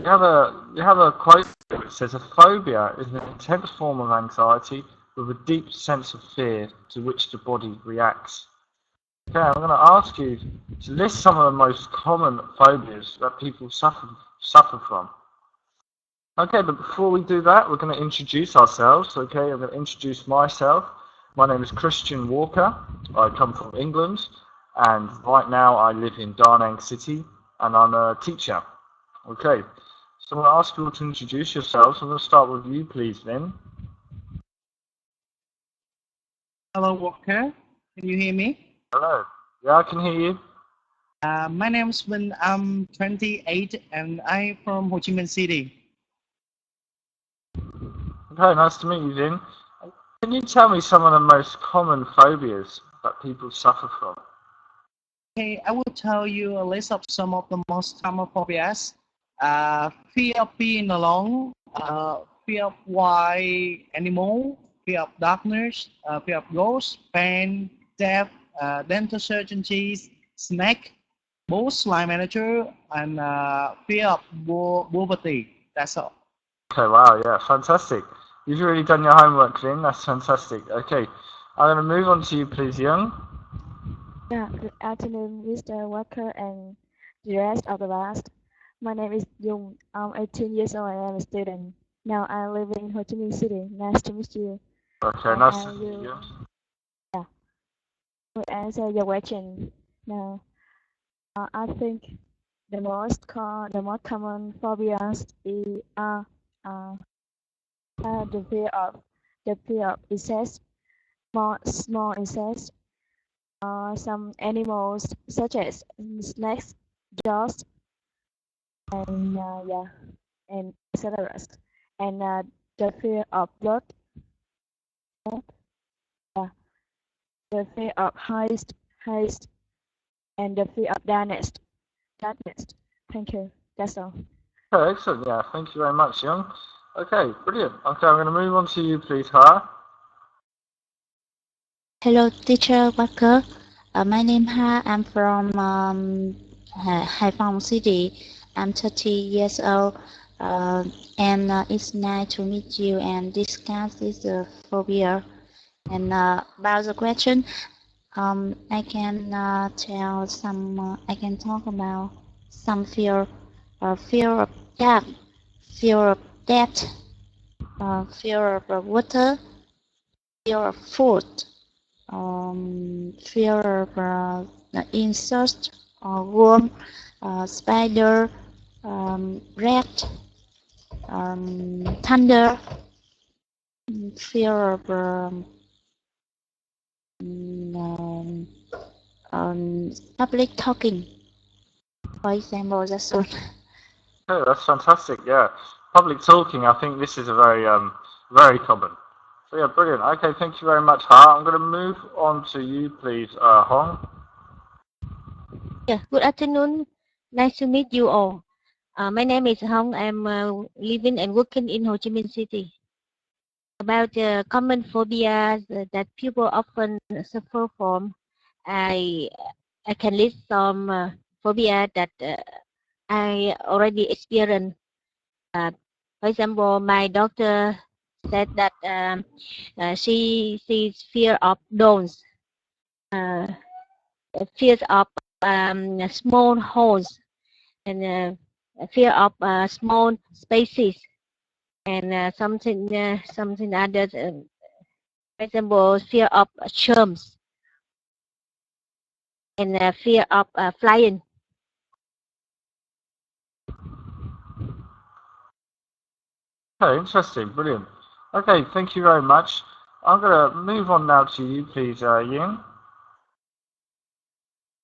you have a quote that says a phobia is an intense form of anxiety with a deep sense of fear to which the body reacts. Okay, I'm going to ask you to list some of the most common phobias that people suffer from. Okay, but before we do that, we're going to introduce ourselves. Okay, I'm going to introduce myself. My name is Christian Walker. I come from England, and right now I live in Da Nang City, and I'm a teacher. Okay, so I'm going to ask you all to introduce yourselves. I'm going to start with you, please, Lynn. Hello, Walker. Can you hear me? Hello. Yeah, I can hear you. My name's Vinh. I'm 28 and I'm from Ho Chi Minh City. Okay, nice to meet you, Lynn. Can you tell me some of the most common phobias that people suffer from? Okay, I will tell you a list of some of the most common phobias. Fear of being alone, fear of wild animal, fear of darkness, fear of ghosts, pain, death, dental surgeries, snake, boss line manager, and fear of poverty. That's all. Okay, wow, yeah, fantastic. You've really done your homework, Lynn. That's fantastic. Okay, I'm going to move on to you, please, Young. Yeah, good afternoon, Mr. Walker and the rest of the class. My name is Dung. I'm 18 years old and I'm a student. Now I live in Ho Chi Minh City. Nice to meet you. Okay, And nice I to meet you. yeah, will answer your question. Now, I think the most common phobias uh, are the fear of insects, small insects, some animals such as snakes, jaws, and yeah, and etc. And the fear of blood, yeah, the fear of heights, and the fear of darkness. Darkness. Thank you. That's all. Okay, excellent. Yeah, thank you very much, Young. Okay, brilliant. Okay, I'm going to move on to you, please, Ha. Hello, teacher Walker. My name Ha. I'm from Hải Phòng City. I'm 30 years old, and it's nice to meet you and discuss this phobia. And about the question, I can tell some. I can talk about some fear, fear of death, fear of death, fear of water, fear of food. Fear of insect or worm, spider, rat, thunder, fear of public talking. For example, that's all. Okay, that's fantastic. Yeah, public talking. I think this is a very common. So yeah, brilliant. Okay, thank you very much, Ha. I'm going to move on to you, please, Hong. Yeah, good afternoon. Nice to meet you all. My name is Hong. I'm living and working in Ho Chi Minh City. About the common phobias that people often suffer from, I can list some phobia that I already experienced. For example, my doctor said that she's fear of dolls, fear of small holes, and fear of small spaces, and something other. For example, fear of germs, and fear of flying. Okay, interesting, brilliant. Okay, thank you very much. I'm going to move on now to you, please, Ying.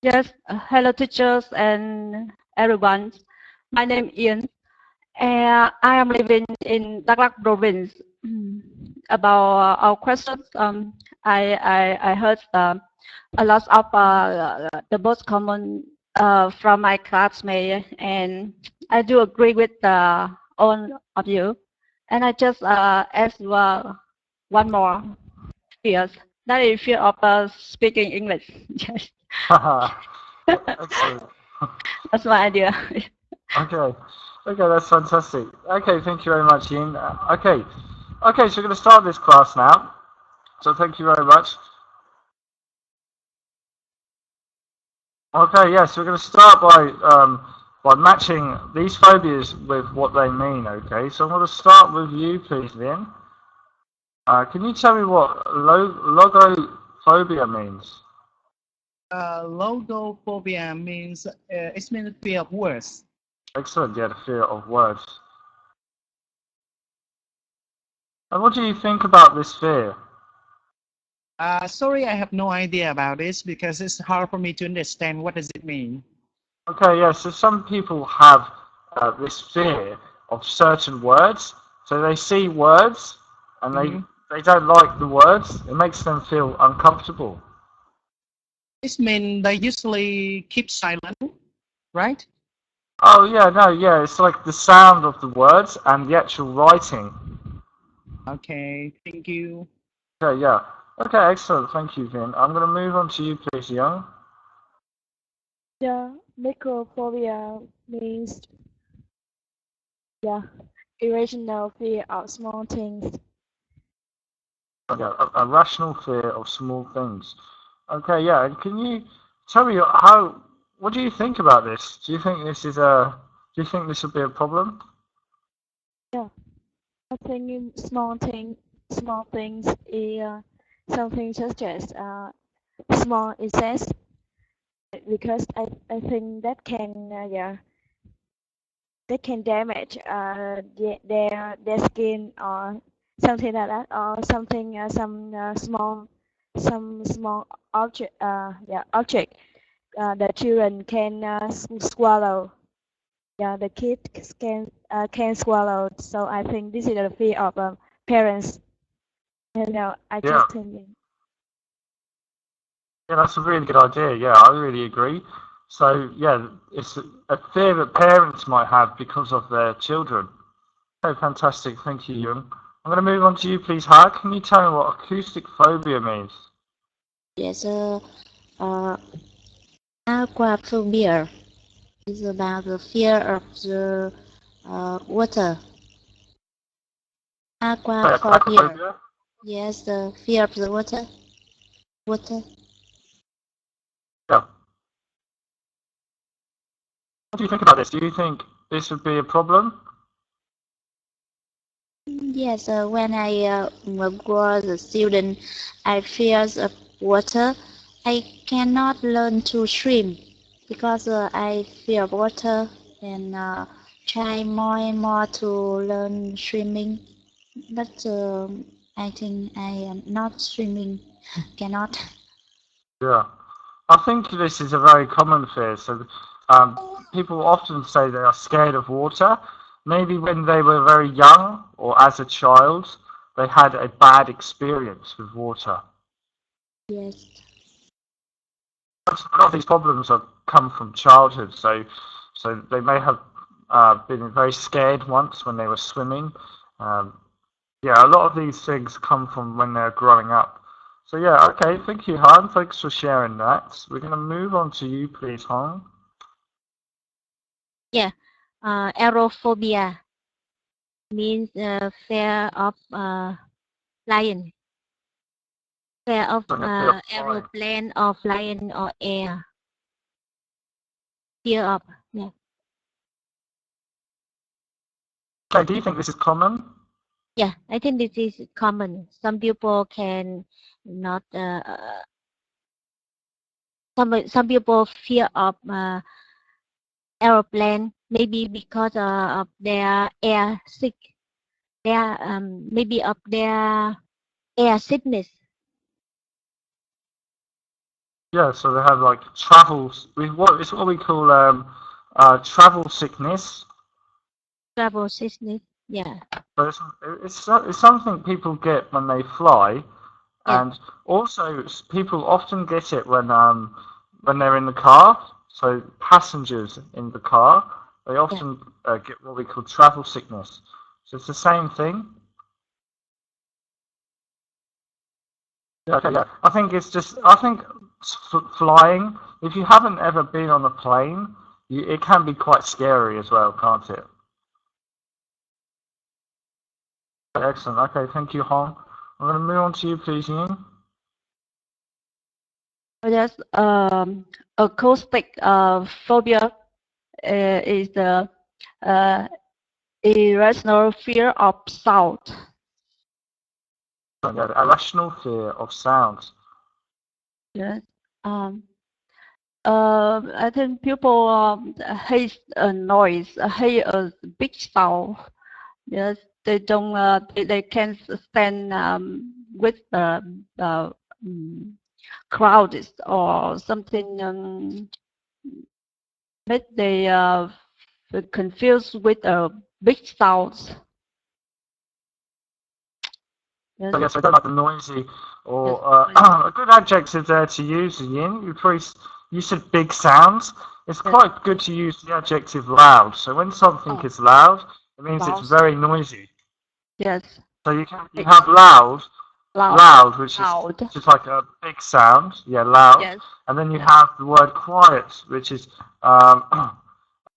Yes, hello teachers and everyone. My name is Ian. I am living in Đắk Lắk province. About our questions, I heard a lot of the most common from my classmates, and I do agree with all of you. And I just ask one more fear. That is fear of speaking English. Yes. Excellent. That's my idea. Okay. Okay, that's fantastic. Okay, thank you very much, Ian. Okay, so we're going to start this class now. So thank you very much. Okay, yes, we're going to start by matching these phobias with what they mean. Okay, so I'm going to start with you, please, Ian. Can you tell me what logophobia means? Logophobia means it means fear of words. Excellent, yeah, the fear of words. And what do you think about this fear? Sorry, I have no idea about this because it's hard for me to understand what does it mean. Okay, yeah, so some people have this fear of certain words. So they see words and they don't like the words. It makes them feel uncomfortable. This means they usually keep silent, right? Oh, yeah, no, yeah, it's like the sound of the words and the actual writing. Okay, thank you. Okay, yeah. Okay, excellent. Thank you, Vin. I'm going to move on to you, please, Young. Yeah, microphobia means irrational fear of small things. Okay, a rational fear of small things. Okay, yeah, and can you tell me what do you think about this? Do you think this would be a problem? Yeah, I think small things is something such as small insects, because I think that can that can damage their skin or something like that, or something some small object object the children can swallow. Yeah, the kids can swallow. So I think this is the fear of parents. And I Yeah. just think. Yeah, that's a really good idea. Yeah, I really agree. So, yeah, it's a fear that parents might have because of their children. Oh, fantastic. Thank you, Young. I'm going to move on to you, please, Ha. Can you tell me what acoustic phobia means? Yes, aquaphobia is about the fear of the water. Aquaphobia. Aquaphobia? Yes, the fear of the water. Water. Yeah. What do you think about this? Do you think this would be a problem? Yes, when I was a student, I feared of water. I cannot learn to swim because I fear water and try more and more to learn swimming. But I think I am not swimming, cannot. Yeah. I think this is a very common fear. So, people often say they are scared of water. Maybe when they were very young or as a child, they had a bad experience with water. Yes. A lot of these problems have come from childhood. So they may have been very scared once when they were swimming. Yeah, a lot of these things come from when they're growing up. So yeah, okay, thank you, Han. Thanks for sharing that. We're going to move on to you, please, Han. Yeah, aerophobia means fear of lion, fear of aeroplane or flying or air. Fear of, yeah. Okay, do you think this is common? Yeah, I think this is common. Some people can not. Some people fear of aeroplane, maybe because of their air sick. Their maybe of their air sickness. Yeah, so they have like travels. It's what we call travel sickness. Travel sickness. Yeah. But it's something people get when they fly, Yeah. and also people often get it when they're in the car. So passengers in the car, they often get what we call travel sickness. So it's the same thing. Yeah, okay, yeah. I think flying. If you haven't ever been on a plane, it can be quite scary as well, can't it? Excellent. Okay, thank you, Hong. I'm going to move on to you, please, Ian. Yes, acoustic phobia is the irrational fear of sound. Irrational fear of sound. Yes. I think people hate a noise, hate a big sound. Yes, they don't. They can't stand with crowds or something. But they confused with big sounds. Yes. Yes, I don't like the noisy or a good adjective there to use, Ian. You said big sounds. It's quite good to use the adjective loud. So when something is loud, it means it's very noisy. Yes. So you have loud, which is like a big sound. Yeah, loud. Yes. And then you have the word quiet, which is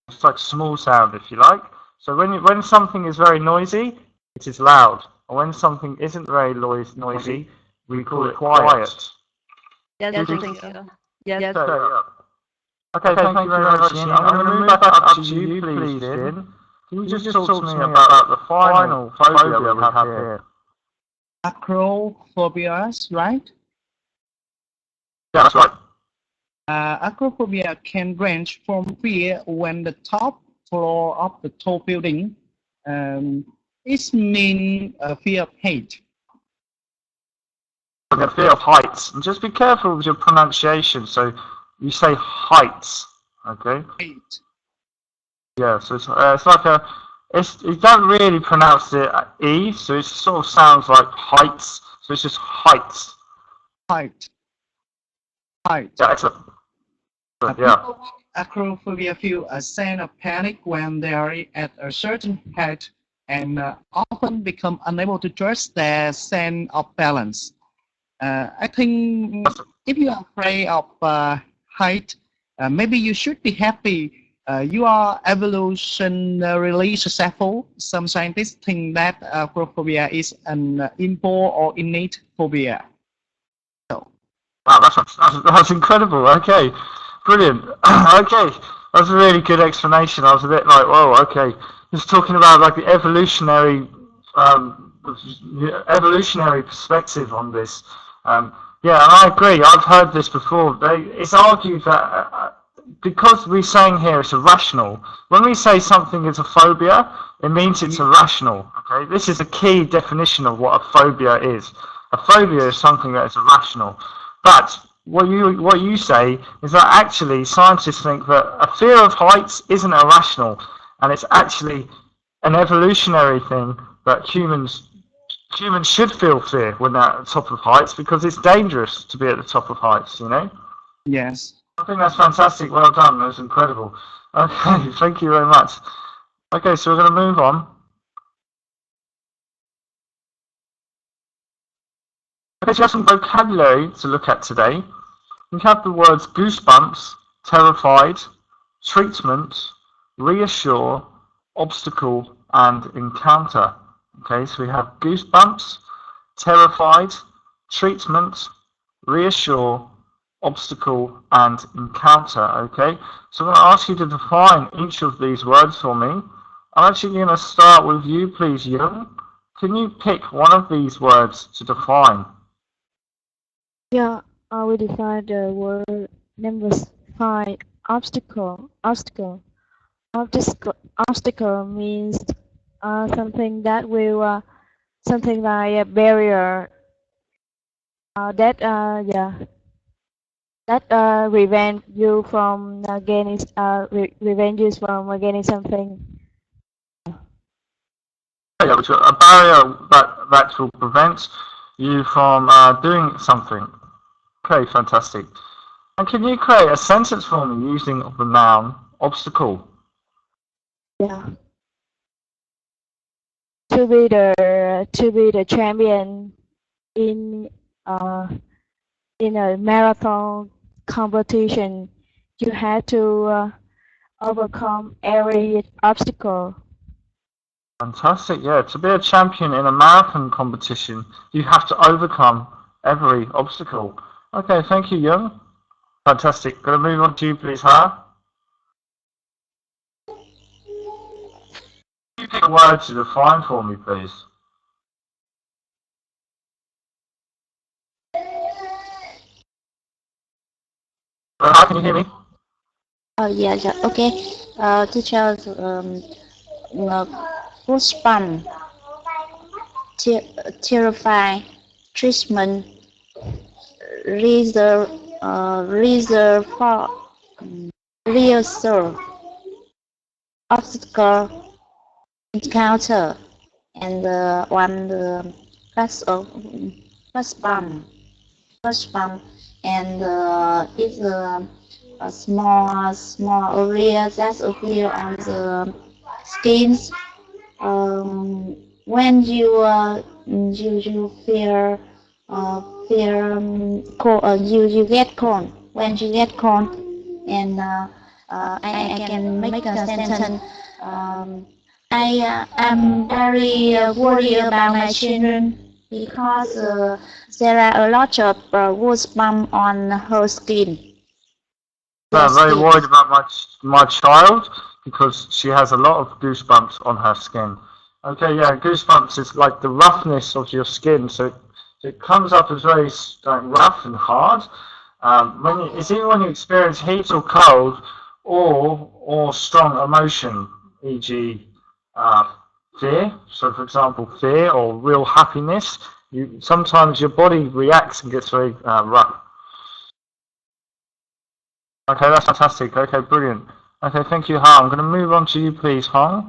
it's like small sound, if you like. So when something is very noisy, it is loud. And when something isn't very noisy, we call it quiet. Yes, I think so. Yes. Okay, thank you very much, Ian. I'm going to move back up to you, please, Ian. Can you just talk to me about the final phobia we have here? Acrophobias, right? Yeah, that's right. Acrophobia can range from fear when the top floor of the tall building is mean fear of height. Okay, fear of heights. And just be careful with your pronunciation. So you say heights, okay? Height. Yeah, so it's like you don't really pronounce it E, so it sort of sounds like heights. So it's just heights. Height. Yeah, excellent. Yeah. Acrophobia feel a sense of panic when they are at a certain height and often become unable to trust their sense of balance. I think if you are afraid of height, maybe you should be happy. You are evolutionarily successful. Some scientists think that acrophobia is an inborn or innate phobia. So. Wow, that's incredible. Okay, brilliant. Okay, that's a really good explanation. I was a bit like, whoa, okay. Just talking about like the evolutionary perspective on this. Yeah, and I agree. I've heard this before. It's argued that because we're saying here it's irrational, when we say something is a phobia, it means it's irrational. Okay, this is a key definition of what a phobia is. A phobia is something that is irrational. But what you say is that actually scientists think that a fear of heights isn't irrational, and it's actually an evolutionary thing that humans should feel fear when they're at the top of heights because it's dangerous to be at the top of heights, you know? Yes. I think that's fantastic. Well done. That's incredible. Okay, thank you very much. Okay, so we're going to move on. Okay, so we have some vocabulary to look at today. We have the words goosebumps, terrified, treatment, reassure, obstacle, and encounter. Okay, so we have goosebumps, terrified, treatment, reassure, obstacle, and encounter. Okay, so I'm going to ask you to define each of these words for me. I'm actually going to start with you, please, Young. Can you pick one of these words to define? Yeah, I will define the word number 5, obstacle. Obstacle means something that will something like a barrier that prevent you from gaining prevent you from gaining something. Yeah, which a barrier that will prevent you from doing something. Okay, fantastic. And can you create a sentence for me using the noun obstacle? Yeah. To be the champion in a marathon competition, you have to overcome every obstacle. Fantastic, yeah. To be a champion in a marathon competition, you have to overcome every obstacle. Okay, thank you, Young. Fantastic. Gonna move on to you, please, Ha. Can you pick a word to define for me, please? Ha, can you hear me? Oh yeah, yeah. Okay. Teacher, goosebump, terrify, treatment, reserve, for, reassure, obstacle, encounter, and one first of first bump, and it's a small area that appear on the skins. When you cold, you get cold. When you get cold, and I can make a sentence. I am very worried about my children because there are a lot of goosebumps on her skin. I'm very worried about my child because she has a lot of goosebumps on her skin. Okay, yeah, goosebumps is like the roughness of your skin, so it comes up as very rough and hard. It's even when you experience heat or cold or strong emotion, e.g. Fear. So, for example, fear or real happiness. Sometimes your body reacts and gets very rough. Okay, that's fantastic. Okay, brilliant. Okay, thank you, Ha. I'm going to move on to you, please, Ha.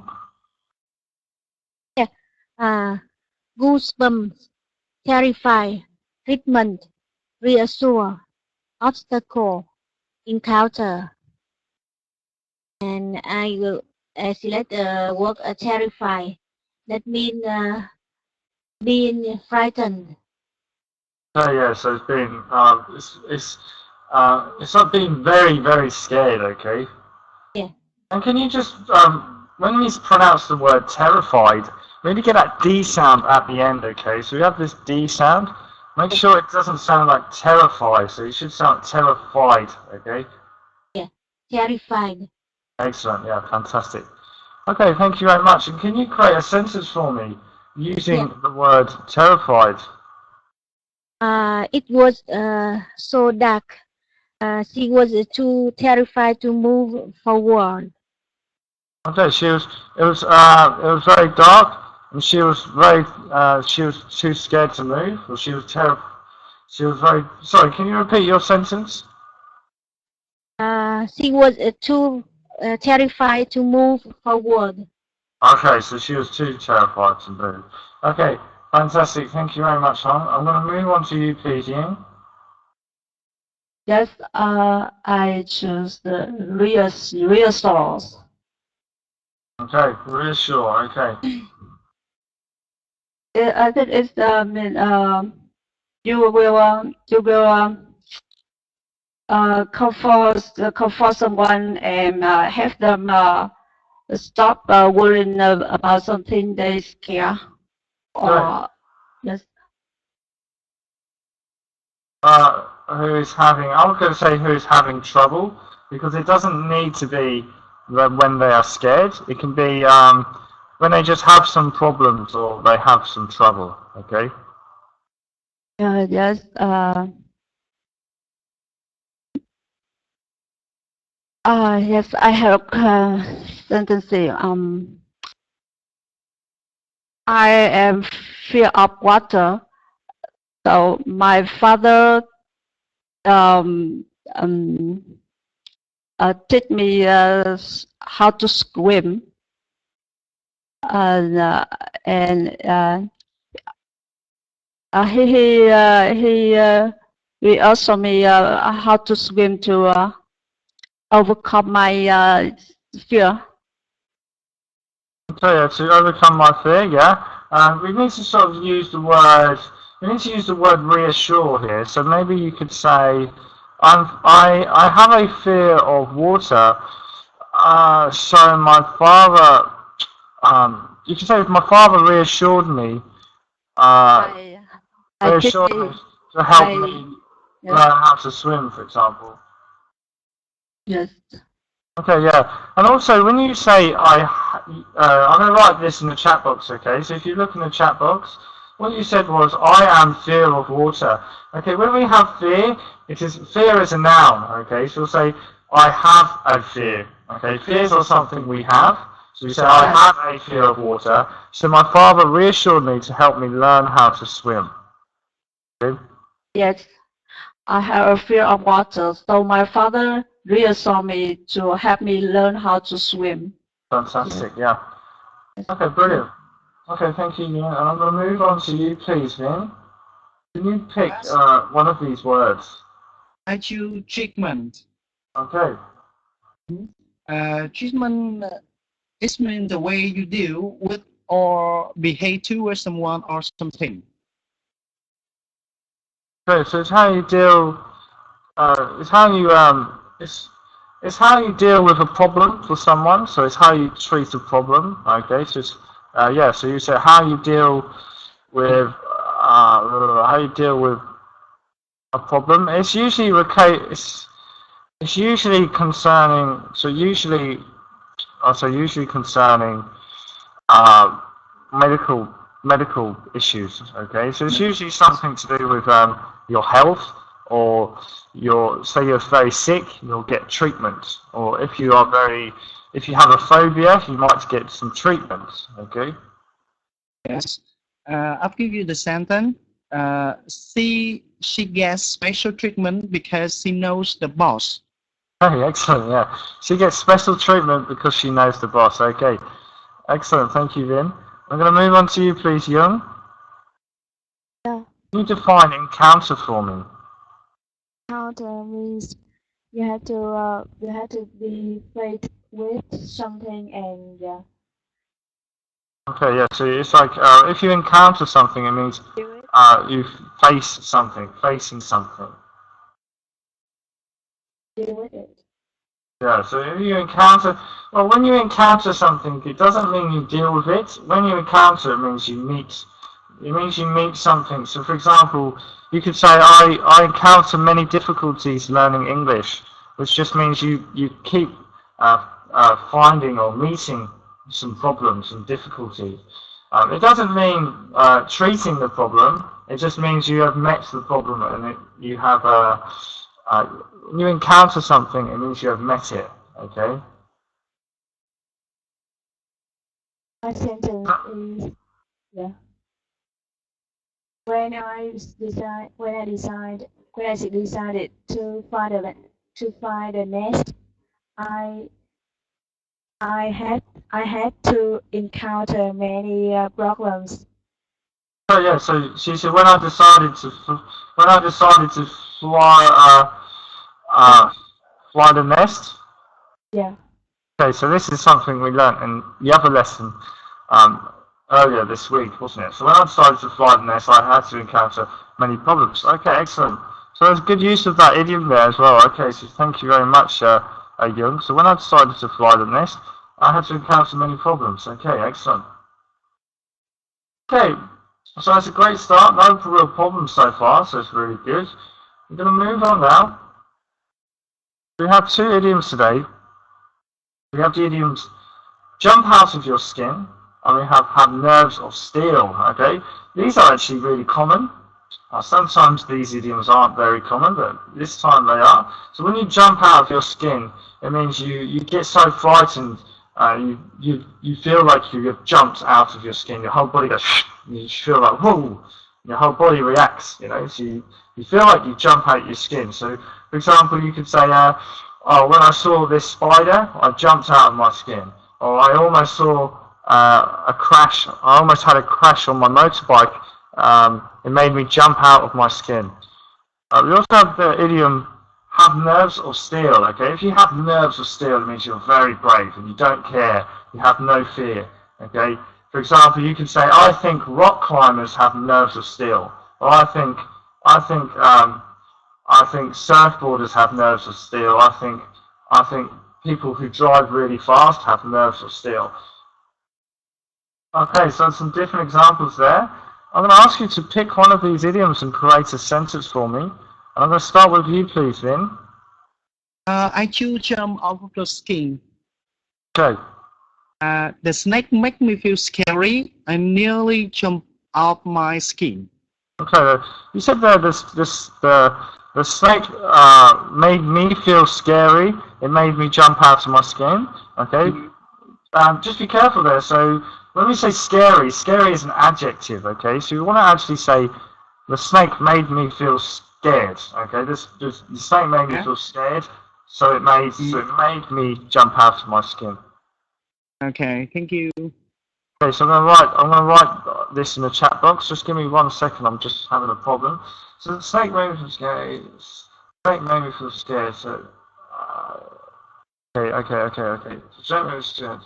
Yeah. Goosebumps, terrify, treatment, reassure, obstacle, encounter. And I will select the word terrify. That means being frightened. Oh yeah, so it's being it's not being very, very scared, okay? Yeah. And can you just when we pronounce the word terrified, maybe get that D sound at the end, okay? So we have this D sound. Make sure it doesn't sound like terrified, so it should sound terrified, okay? Yeah, terrified. Excellent, yeah, fantastic. Okay, thank you very much. And can you create a sentence for me using the word terrified? It was so dark. She was too terrified to move forward. Okay, it was very dark, and she was too scared to move, or she was very, sorry, can you repeat your sentence? She was too terrified to move forward. Okay, so she was too terrified to move. Okay, fantastic, thank you very much, Hong. I'm going to move on to you, please, Ying. Yes, I choose the reassure. Okay, reassure, okay. I think it's you will comfort someone and have them stop worrying about something they scare. Or yes. Who is having? I was going to say who is having trouble, because it doesn't need to be when they are scared. It can be when they just have some problems or they have some trouble. Okay. Yes. Yes, I have sentence. I am fear of water. So my father teach me how to swim, and he also me how to swim to overcome my fear. Okay, to overcome my fear, yeah. We need to sort of use the word. We need to use the word reassure here. So maybe you could say, I have a fear of water. So my father you can say my father reassured me, I reassured me pity. to help I me yes, learn how to swim, for example. yes. Okay, yeah. And also, when you say I'm going to write this in the chat box, okay? So if you look in the chat box, what you said was, I am fear of water. Okay, when we have fear, fear is a noun, okay? So we'll say, I have a fear, okay? Fear is not something we have. So we say, I have a fear of water. So my father reassured me to help me learn how to swim. Okay? Yes, I have a fear of water, so my father reassured me to help me learn how to swim. Fantastic, yeah. Okay, brilliant. Okay, thank you, Vin. And I'm going to move on to you, please, Vin. Can you pick one of these words? I choose treatment. Okay. Treatment is mean the way you deal with or behave towards someone or something. Okay, so it's how you deal. It's how you deal with a problem for someone. So it's how you treat a problem. Okay, so it's, yeah. So you say how you deal with a problem. It's usually it's usually concerning. Usually concerning medical issues. Okay, so it's usually something to do with your health, or say you're very sick, you'll get treatment. Or if you have a phobia, you might get some treatment. Okay. Yes. I'll give you the sentence. She gets special treatment because she knows the boss. Okay, excellent. Yeah, she gets special treatment because she knows the boss. Okay, excellent. Thank you, Vin. I'm going to move on to you, please, Young. Yeah. Can you define encounter for me? Encounter means you have to be faced with something, and yeah. Okay, yeah. So it's like if you encounter something, it means you facing something. Deal with it. Yeah, so if you encounter, well, when you encounter something, it doesn't mean you deal with it. When you encounter, it means you meet something. So, for example, you could say, I encounter many difficulties learning English, which just means you keep finding or meeting some problems and difficulties. It doesn't mean treating the problem. It just means you have met the problem, and you have when you encounter something, it means you have met it. Okay. My sentence is, yeah. When I decided to find a nest, I had to encounter many problems. Oh yeah. So she said when I decided to fly the nest. Yeah. Okay. So this is something we learnt in the other lesson earlier this week, wasn't it? So when I decided to fly the nest, I had to encounter many problems. Okay, excellent. So there's good use of that idiom there as well. Okay, so thank you very much, Young. So when I decided to fly the nest, I had to encounter many problems. Okay, excellent. Okay, so that's a great start. No real problems so far, so it's really good. We're going to move on now. We have two idioms today. We have the idioms jump out of your skin, and we have nerves of steel. Okay, these are actually really common. Sometimes these idioms aren't very common, but this time they are. So when you jump out of your skin, it means you get so frightened, you feel like you have jumped out of your skin. Your whole body goes, you feel like whoa. Your whole body reacts. So you feel like you jump out your skin. So for example, you could say, oh, when I saw this spider, I jumped out of my skin. Or I almost saw a crash. I almost had a crash on my motorbike. It made me jump out of my skin. We also have the idiom have nerves of steel. Okay, if you have nerves of steel, it means you're very brave and you don't care. You have no fear. Okay, for example, you can say, I think rock climbers have nerves of steel. Or I think surfboarders have nerves of steel. I think people who drive really fast have nerves of steel. Okay, so some different examples there. I'm going to ask you to pick one of these idioms and create a sentence for me. And I'm going to start with you, please, Vin. I choose jump out of the skin. Okay. The snake make me feel scary. I nearly jump out my skin. Okay, you said there the snake made me feel scary. It made me jump out of my skin. Okay, just be careful there. So when we say scary, scary is an adjective. Okay, so you want to actually say the snake made me feel scared. Okay, the snake made me feel scared, so it made me jump out of my skin. Okay, thank you. Okay, so I'm gonna write this in the chat box. Just give me 1 second. I'm just having a problem. So the snake made me feel scared. Snake made me feel scared. So okay. So snake made me scared.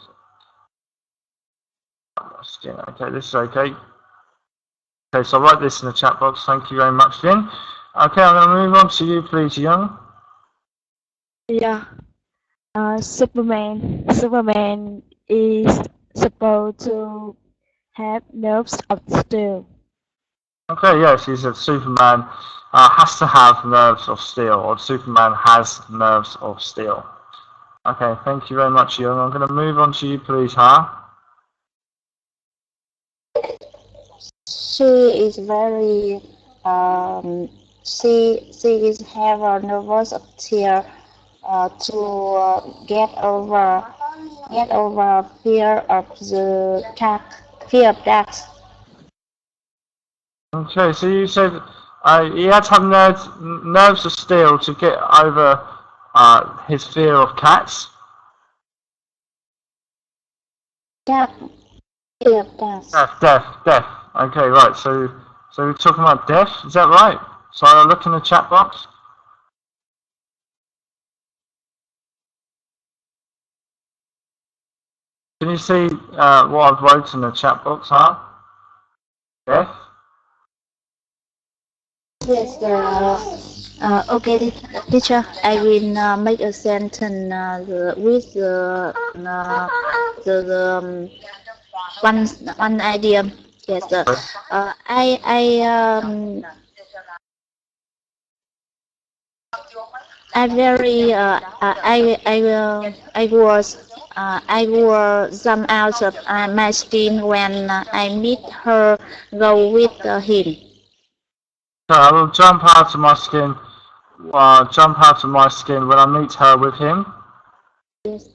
Skin. Okay, this is okay. Okay, so I'll write this in the chat box. Thank you very much, Vin. Okay, I'm gonna move on to you, please, Young. Yeah. Superman is supposed to have nerves of steel. Okay, yes, he said Superman has to have nerves of steel, or Superman has nerves of steel. Okay, thank you very much, Young. I'm going to move on to you, please, Ha. She is very she is have a nervous of tear to get over fear of the dark. Okay, so you said he had to have nerves of steel to get over his fear of cats. Death. Death. Okay, right. So we're talking about death. Is that right? So I'll look in the chat box. Can you see what I've wrote in the chat box, huh? Death? Yes, okay, teacher. I will make a sentence with the one idea. Yes, I will jump out of my skin when I meet her. Go with him. So I will jump out of my skin. When I meet her with him. Yes.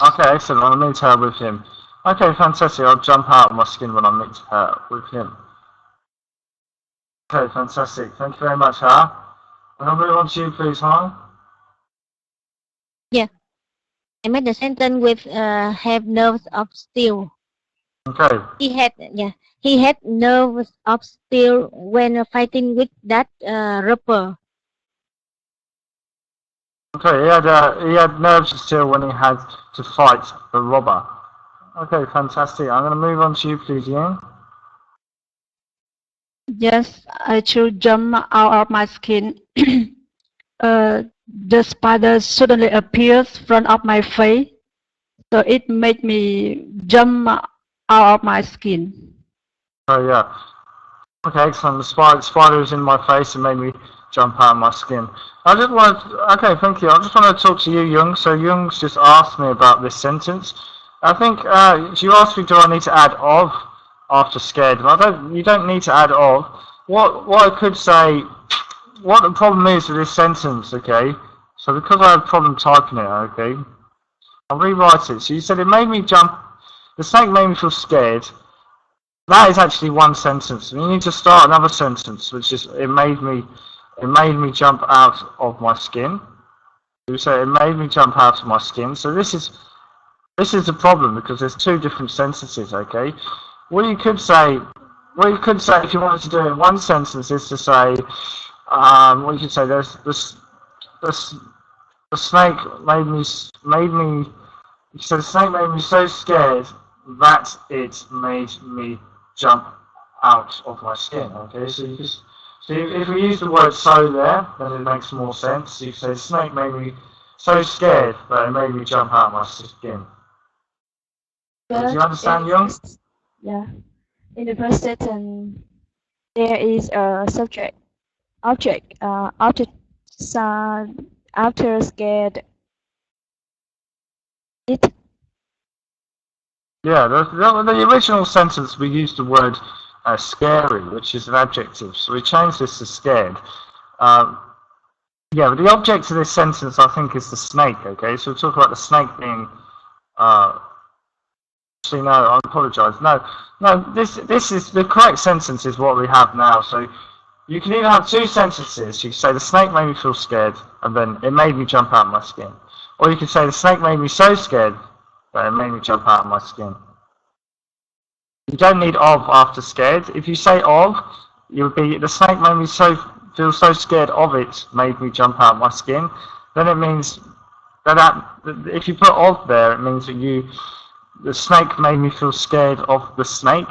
Okay, excellent. I'll meet her with him. Okay, fantastic. I'll jump out of my skin when I meet her with him. Okay, fantastic. Thank you very much, Ha. And I'll move on to you, please, Ha. Yeah. I made the sentence with have nerves of steel. Okay. He had nerves of steel when fighting with that robber. Okay, he had nerves of steel when he had to fight the robber. Okay, fantastic. I'm going to move on to you, please, Ian. Yes, I should jump out of my skin. The spider suddenly appears in front of my face, so it made me jump out of my skin. Oh, yeah. Okay, excellent. The spider was in my face and made me jump out of my skin. Okay, thank you. I just want to talk to you, Young. So Young's just asked me about this sentence. I think you asked me, do I need to add of after scared? You don't need to add of. What I could say, what the problem is with this sentence, okay? So because I have a problem typing it, okay? I'll rewrite it. So you said it made me jump. The snake made me feel scared. That is actually one sentence. You need to start another sentence, which is it made me jump out of my skin. You say it made me jump out of my skin. So this is the problem because there's two different sentences. Okay, what you could say if you wanted to do it in one sentence is to say what you could say. There's the snake made me. You said the snake made me so scared that it made me jump out of my skin. Okay, so if we use the word "so" there, then it makes more sense. You say the snake made me so scared that it made me jump out of my skin. Do you understand, Young? Yeah. In the first sentence, there is a object, after scared it. Yeah, the original sentence we used the word scary, which is an adjective, so we changed this to scared. Yeah, but the object of this sentence, I think, is the snake. Okay, so we talk about the snake being. Actually, no, I apologise. No. This is the correct sentence. Is what we have now. So you can either have two sentences. You can say the snake made me feel scared, and then it made me jump out of my skin, or you can say the snake made me so scared that it made me jump out of my skin. You don't need of after scared. If you say of, you would be the snake made me feel so scared of it made me jump out of my skin. Then it means that if you put of there, it means that the snake made me feel scared of the snake.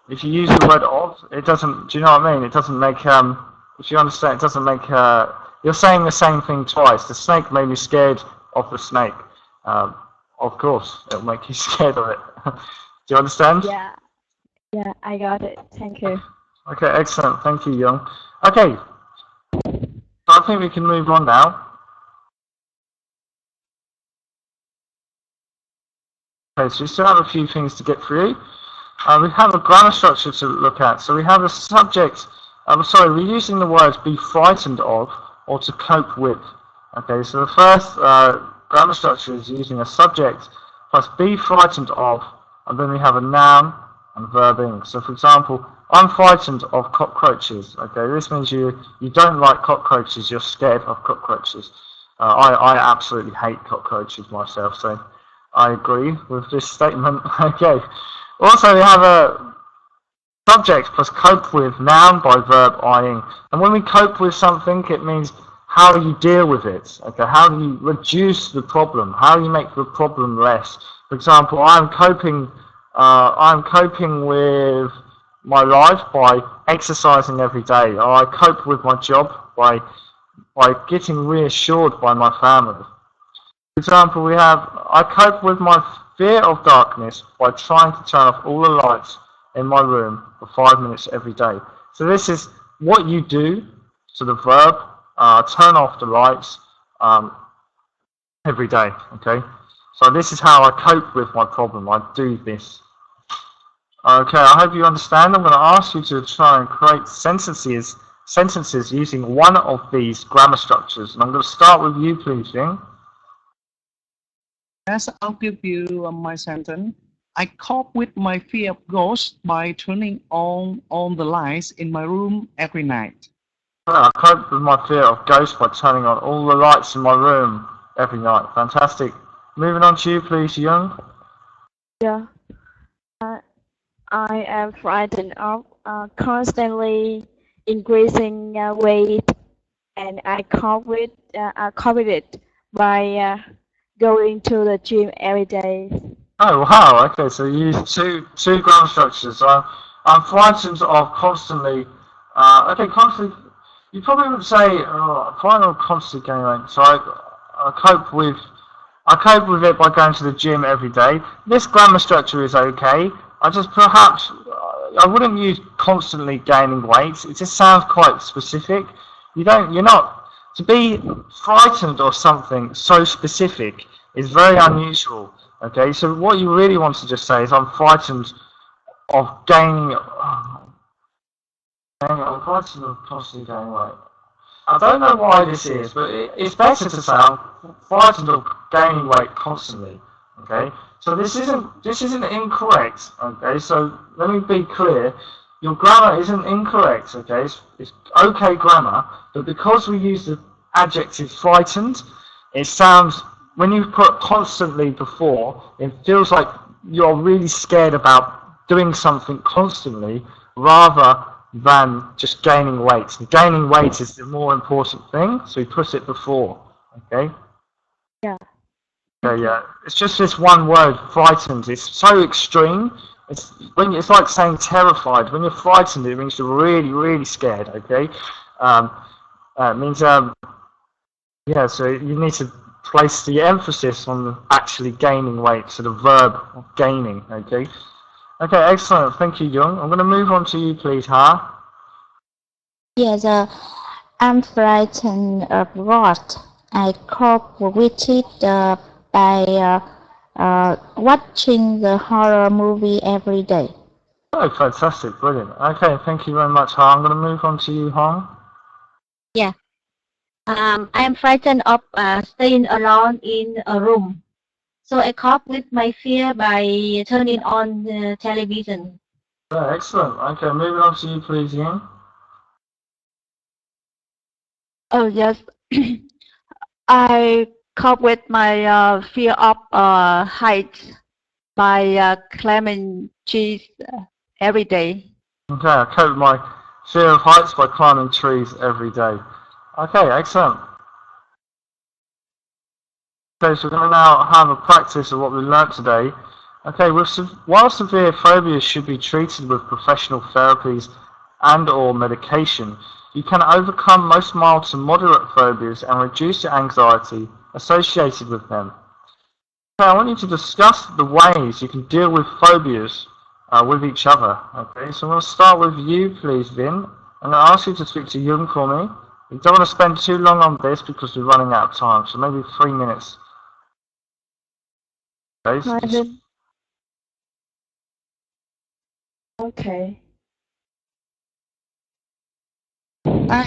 If you use the word of, it doesn't. Do you know what I mean? It doesn't make if you understand, it doesn't make you're saying the same thing twice. The snake made me scared of the snake. Of course, it'll make you scared of it. Do you understand? Yeah, I got it. Thank you. Okay, excellent. Thank you, Young. Okay, so I think we can move on now. Okay, so we still have a few things to get through. We have a grammar structure to look at. So we have a subject. We're using the words be frightened of or to cope with. Okay, so the first grammar structure is using a subject plus be frightened of, and then we have a noun and verb ing. So for example, I'm frightened of cockroaches. Okay, this means you don't like cockroaches, you're scared of cockroaches. I absolutely hate cockroaches myself, so I agree with this statement. Okay. Also we have a subject plus cope with, noun by verb ing. And when we cope with something, it means how you deal with it. Okay, how do you reduce the problem? How do you make the problem less? For example, I'm coping with my life by exercising every day. Or I cope with my job by getting reassured by my family. For example, we have I cope with my fear of darkness by trying to turn off all the lights in my room for 5 minutes every day. So this is what you do. So the verb turn off the lights every day. Okay. So this is how I cope with my problem. I do this. Okay, I hope you understand. I'm going to ask you to try and create sentences using one of these grammar structures. And I'm going to start with you, please, Ying. Yes, I'll give you my sentence. I cope with my fear of ghosts by turning on the lights in my room every night. I cope with my fear of ghosts by turning on all the lights in my room every night. Fantastic. Moving on to you, please, Young. Yeah. I am frightened of constantly increasing weight, and I cope with it by going to the gym every day. Oh wow! Okay, so you use two grammar structures. I'm frightened of constantly. Constantly. You probably would say frightened of constantly gaining weight. So I cope with it by going to the gym every day. This grammar structure is okay. I wouldn't use constantly gaining weight. It just sounds quite specific. To be frightened of something so specific is very unusual. Okay, so what you really want to just say is I'm frightened of gaining. I'm frightened of constantly gaining weight. I don't know why this is, but it's better to say I'm frightened of gaining weight constantly. Okay, so this isn't incorrect. Okay, so let me be clear. Your grammar isn't incorrect. Okay, it's okay grammar, but because we use the adjective frightened, it sounds, when you put constantly before, it feels like you're really scared about doing something constantly rather than just gaining weight. And gaining weight is the more important thing, so we put it before. Okay. Yeah. Yeah. It's just this one word, frightened. It's so extreme. It's like saying terrified. When you're frightened, it means you're really, really scared. Okay. It means yeah. So you need to place the emphasis on actually gaining weight. So the verb of gaining. Okay. Okay, excellent. Thank you, Young. I'm going to move on to you, please, Ha. Yes, I'm frightened of God. I cope with it by watching the horror movie every day. Oh, fantastic. Brilliant. Okay, thank you very much, Ha. I'm going to move on to you, Hong. Yeah. I am frightened of staying alone in a room. So I cope with my fear by turning on the television. Oh, excellent. Okay, moving on to you, please, Ian. Oh yes, I cope with my fear of heights by climbing trees every day. Okay, I cope with my fear of heights by climbing trees every day. Okay, excellent. Okay, so we're going to now have a practice of what we learnt today. Okay, while severe phobias should be treated with professional therapies and or medication, you can overcome most mild to moderate phobias and reduce the anxiety associated with them. Okay, I want you to discuss the ways you can deal with phobias with each other. Okay, so I'm going to start with you, please, Vin. I'm going to ask you to speak to Jung for me. We don't want to spend too long on this because we're running out of time, so maybe 3 minutes. Okay. Hi, Vin. Okay. I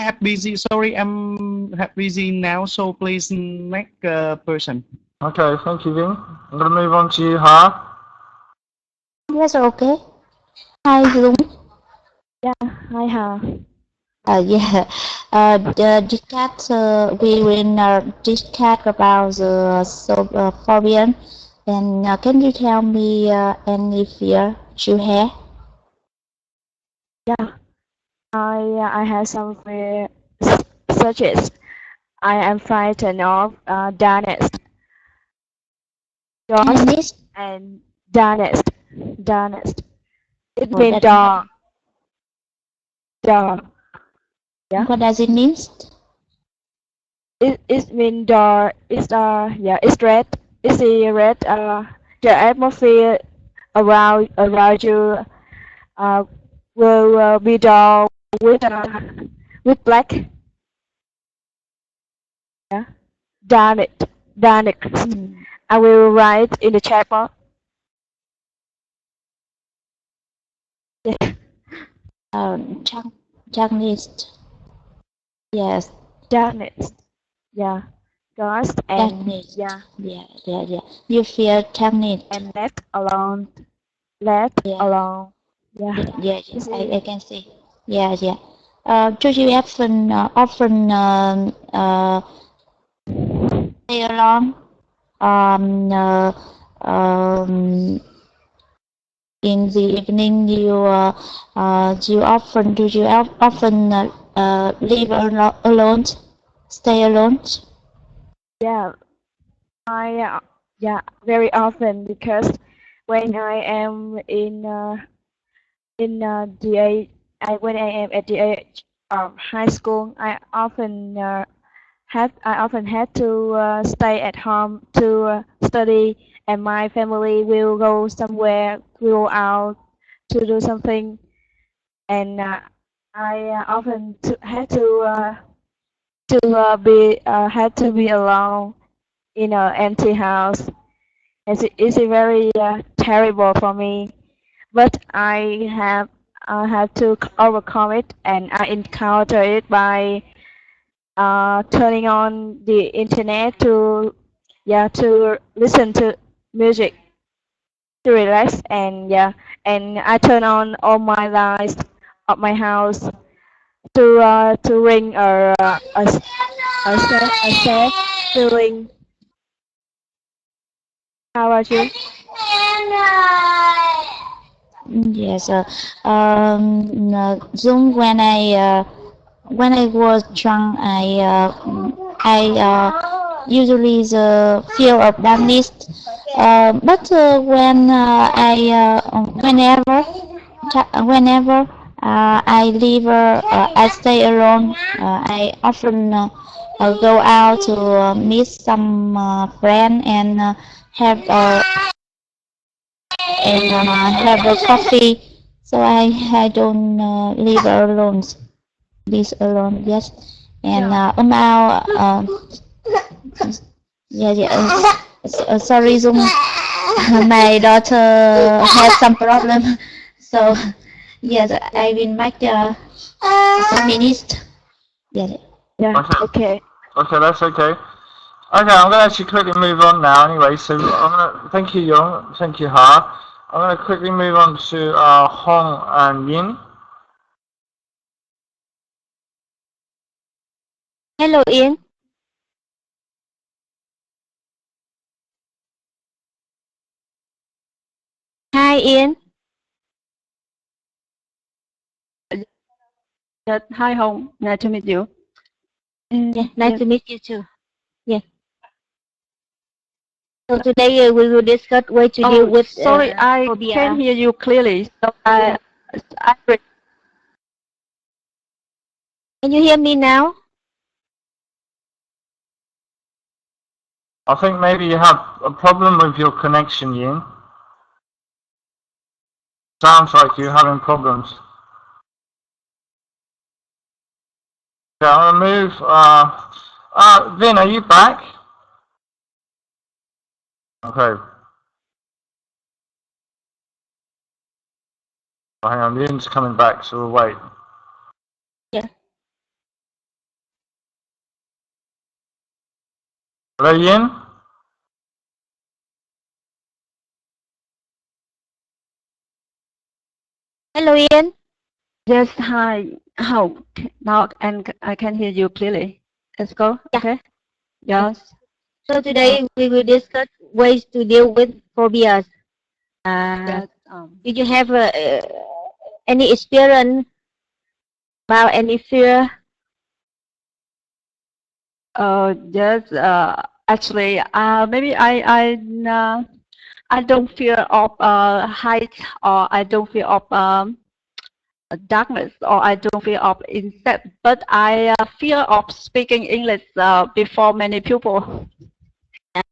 have busy. Sorry, I'm have busy now. So please next person. Okay, thank you, Vin. I'm going to move on to you, Ha. Yes, okay. Hi, Dung. Yeah, hi, Ha. Yeah. We will discuss about the phobia. And can you tell me any fear you have? Yeah, I have some fear, such as I am frightened of darkness, ghosts, Yes. and darkness. Darkness. It Oh, means dark. Dark. Yeah. What does it mean? It means dark. It's red. It's a red. The atmosphere around you will be dark with black. Yeah. Dark. I will write in the chat box. Yeah. Darkness. Yes. Darkness. Yeah. Ghost and Darkness. yeah. Yeah. You fear darkness. And left alone. Left Yeah. alone. Yeah. Yeah. I can see. Yeah. Do you often stay alone? In the evening, do you often live alone, stay alone? Yeah. Very often because when I am when I am at the age of high school, I often had to stay at home to study, and my family will go out to do something, and I often had to be alone in an empty house. It's very terrible for me, but I have to overcome it, and I encounter it by turning on the internet to listen to music to relax, and I turn on all my lights of my house to ring a sad feeling. How about you? Yes. Zoom when I was drunk, I usually the fear of darkness. But when whenever I stay alone, I often go out to meet some friend and have and have a coffee. So I don't live alone. This alone, yes. And now, sorry, Dung, my daughter has some problem. So yes, I will make some minutes. Yes. Yeah. Okay. Okay, that's okay. Okay, I'm going to actually quickly move on now anyway, so I'm going to, thank you Young, thank you Ha. I'm going to quickly move on to Hong and Yin. Hello, Ian. Hi, Ian. Yes. Hi, Hong. Nice to meet you. Yeah, nice Yes. to meet you too. Yeah. So today we will discuss way to deal with sorry, I phobia. can't hear you clearly. So I Can you hear me now? I think maybe you have a problem with your connection, Yin. Sounds like you're having problems. Okay, I'm going to move, Vin, are you back? Okay. Hang on, Yin's coming back, so we'll wait. Yeah. Hello, Yin? Hello, Ian. Yes, hi. Hong. Now I can hear you clearly. Let's go. Yeah. Okay. Yes. So today we will discuss ways to deal with phobias. Yes. Did you have any experience about any fear? Yes. Actually, maybe I don't fear of height, or I don't fear of darkness, or I don't fear of insect, but I fear of speaking English before many people.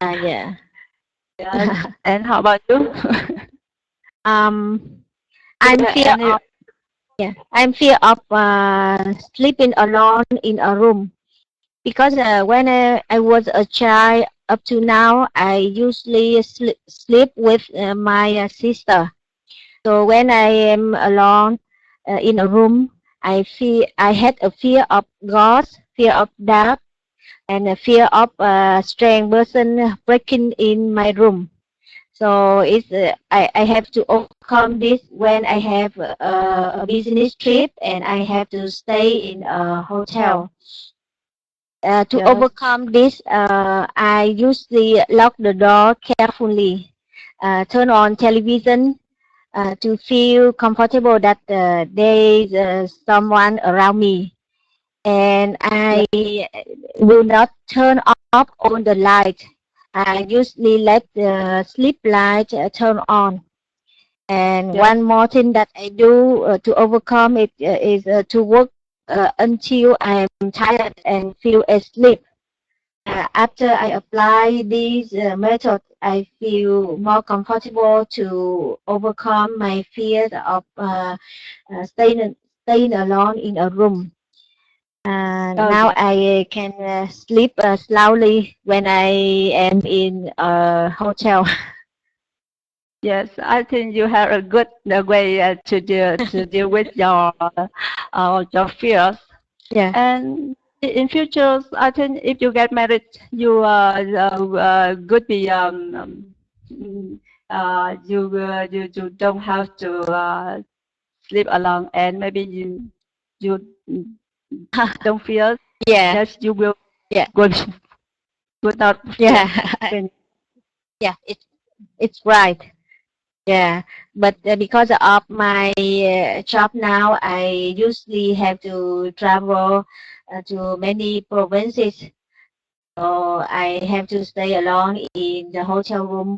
Yeah. Yes. And how about you? I'm Yeah, fear any- of I'm fear of sleeping alone in a room because when I was a child up to now I usually sleep with my sister. So when I am alone in a room, I had a fear of ghosts, fear of dark, and a fear of a strange person breaking in my room. So it's I have to overcome this when I have a business trip and I have to stay in a hotel. To Yes. overcome this, I usually lock the door carefully, turn on television to feel comfortable that there is someone around me. And I will not turn off on the light. I usually let the sleep light turn on. And Yes. one more thing that I do to overcome it is to work until I'm tired and feel asleep. After I apply these methods, I feel more comfortable to overcome my fear of staying alone in a room. Now Yes. I can sleep slowly when I am in a hotel. Yes, I think you have a good way to deal with your fears. Yeah. And in future, I think if you get married, you could be you don't have to sleep alone, and maybe you don't fear. Yeah. Yes, you will. Yeah. Would not Yeah. fear. Yeah. It's right. Yeah, but because of my job now, I usually have to travel to many provinces. So I have to stay alone in the hotel room.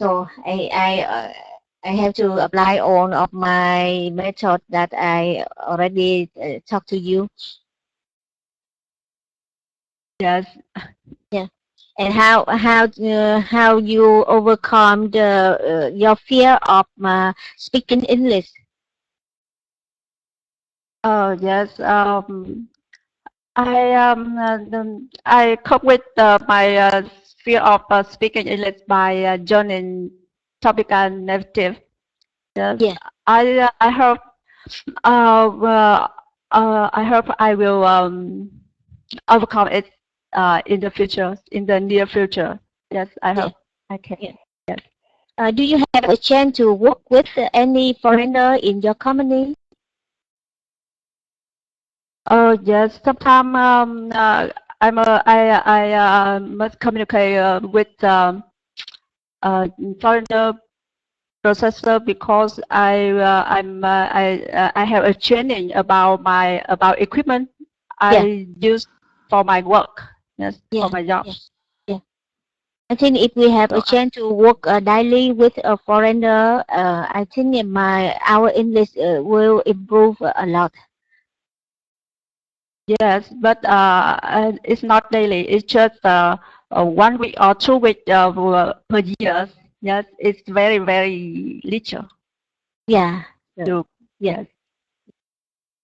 So I have to apply all of my method that I already talked to you. Yes. Yeah. and how you overcome the your fear of speaking English. Oh yes. I cope with my fear of speaking English by joining topical narrative. Yes. Yeah. I hope I hope I will overcome it in the future, in the near future. Yes, I hope I can. Yeah. Yes. Do you have a chance to work with any foreigner in your company? Oh yes. Sometimes I must communicate with foreigner processor because I have a training about about equipment I use for my work. Yes, for my job. Yeah. I think if we have So a chance to work daily with a foreigner, I think our English will improve a lot. yes, but it's not daily. It's just 1 week or 2 weeks per year. Yes, it's very very little. Yeah. To, Yes.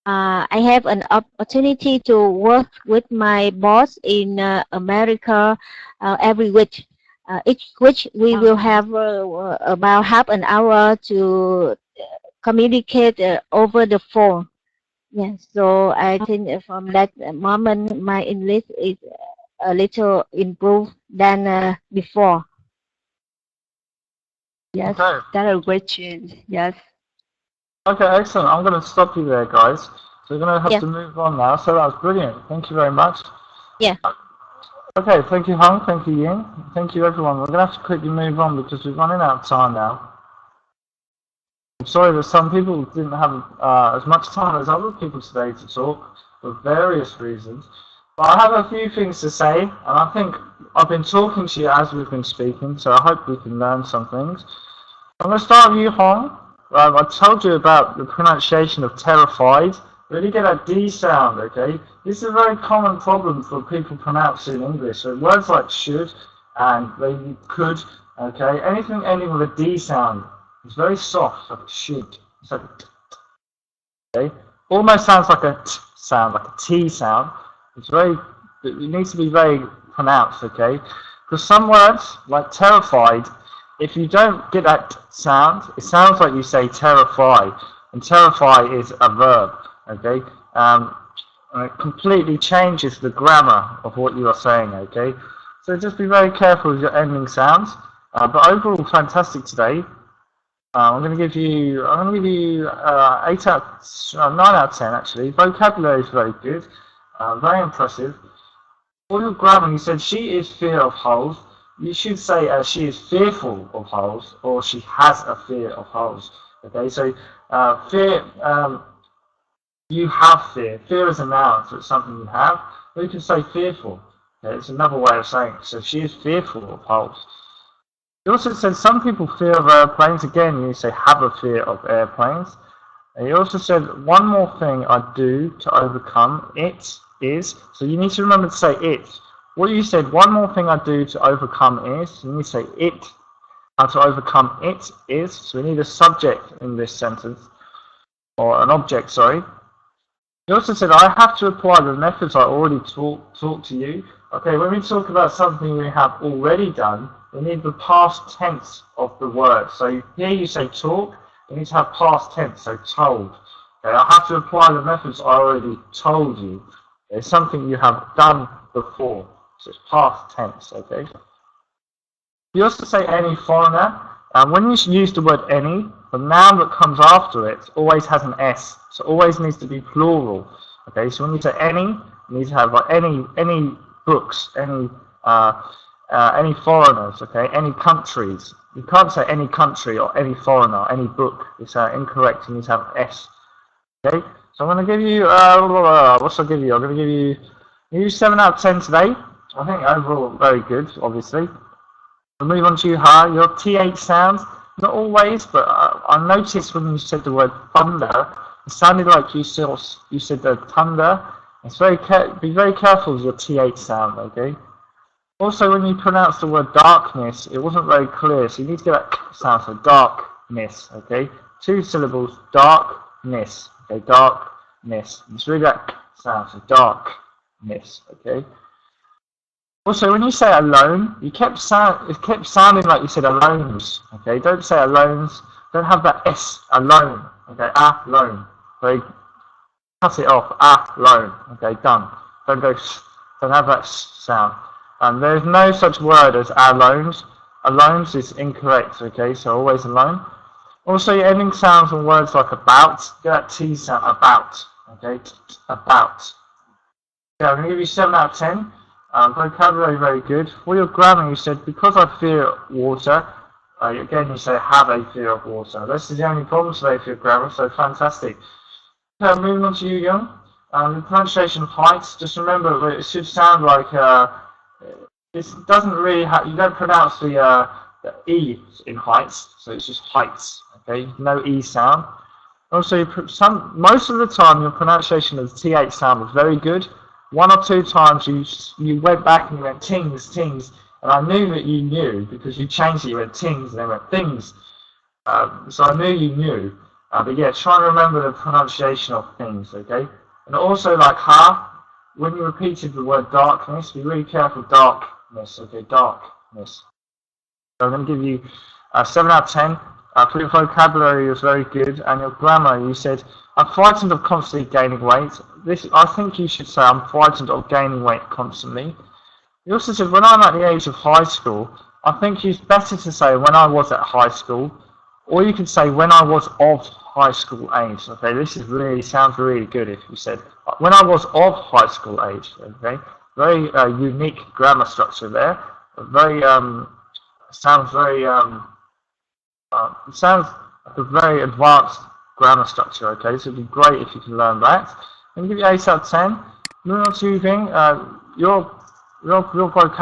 I have an opportunity to work with my boss in America every week. Each week we will have about half an hour to communicate over the phone. Yes, so I think from that moment my English is a little improved than before. yes, Okay. that's a great change. Yes. Okay, excellent. I'm going to stop you there, guys. So we're going to have Yeah. to move on now. So that was brilliant. Thank you very much. Yeah. Okay, thank you, Hung. Thank you, Yin. Thank you, everyone. We're going to have to quickly move on because we're running out of time now. I'm sorry that some people didn't have as much time as other people today to talk for various reasons. But I have a few things to say, and I think I've been talking to you as we've been speaking, so I hope we can learn some things. I'm going to start with you, Hong. I told you about the pronunciation of terrified. Really get that D sound, okay? This is a very common problem for people pronouncing English. So words like should and maybe could, okay? Anything ending with a D sound is very soft, like should. It's like okay? Almost sounds like a T sound, like a T sound. It needs to be very pronounced, okay? Because some words, like terrified, if you don't get that sound, it sounds like you say terrify, and terrify is a verb, okay? And it completely changes the grammar of what you are saying, okay? So just be very careful with your ending sounds. But overall, fantastic today. I'm going to give you 9 out of 10 actually. Vocabulary is very good, very impressive. For your grammar, you said she is fear of holes. You should say she is fearful of holes, or she has a fear of holes. Okay, so fear, you have fear. Fear is a noun, so it's something you have. Or you can say fearful. Okay, it's another way of saying it. So she is fearful of holes. You also said some people fear of airplanes. Again, you say have a fear of airplanes. And you also said one more thing I do to overcome it is. So you need to remember to say it. What you said, one more thing I do to overcome is. You need to say it. How to overcome it is. So we need a subject in this sentence. Or an object, sorry. You also said I have to apply the methods I already taught to you. Okay, when we talk about something we have already done, we need the past tense of the word. So here you say talk, you need to have past tense, so told. Okay, I have to apply the methods I already told you. It's something you have done before, so it's past tense, okay? You also say any foreigner, and when you use the word any, the noun that comes after it always has an S, so it always needs to be plural. Okay, so when you say any, you need to have like any books, any foreigners, okay, any countries. You can't say any country or any foreigner, any book. It's incorrect. You need to have an S. Okay, so I'm going to give you, what shall I give you? I'm going to give you 7 out of 10 today. I think overall very good, obviously. We'll move on to you, Ha. Your TH sounds, not always, but I noticed when you said the word thunder, it sounded like you said the thunder. It's be very careful with your TH sound, okay? Also, when you pronounce the word darkness, it wasn't very clear, so you need to get that k sound, so darkness, okay? 2 syllables, darkness, okay, darkness. It's really that k sound, so darkness, okay? Also, when you say alone, it kept sounding like you said alones, okay? Don't say alones, don't have that S, alone, okay? Alone, okay? Cut it off, alone, okay, done. Don't go sh, don't have that sh sound. There is no such word as alones. Alones is incorrect, okay, so always alone. Also, your ending sounds on words like about, get that T sound, about, okay, about. Yeah, I'm going to give you 7 out of 10. Vocabulary very good. For your grammar, you said, because I fear water. Again, you say, have a fear of water. This is the only problem today for your grammar, so fantastic. Okay, moving on to you, Young. The pronunciation of heights, just remember that it should sound like, it doesn't really you don't pronounce the E in heights, so it's just heights, okay? No E sound. Also, most of the time, your pronunciation of the TH sound was very good. 1 or 2 times you went back and you went tings, tings, and I knew that you knew because you changed it. You went tings and then went things. So I knew you knew. But yeah, try and remember the pronunciation of things, okay? And also, like ha, when you repeated the word darkness, be really careful. Darkness, okay? Darkness. So I'm going to give you 7 out of 10. For your vocabulary was very good, and your grammar, you said, I'm frightened of constantly gaining weight. I think you should say, I'm frightened of gaining weight constantly. You also said, when I'm at the age of high school, I think it's better to say when I was at high school, or you could say when I was of high school age. Okay, this is sounds really good if you said when I was of high school age. Okay, very unique grammar structure there. Very sounds very it sounds like a very advanced grammar structure. Okay, so it'd be great if you can learn that. I'm going to give you 8 out of 10. Moving on to you, Ving. Your vocabulary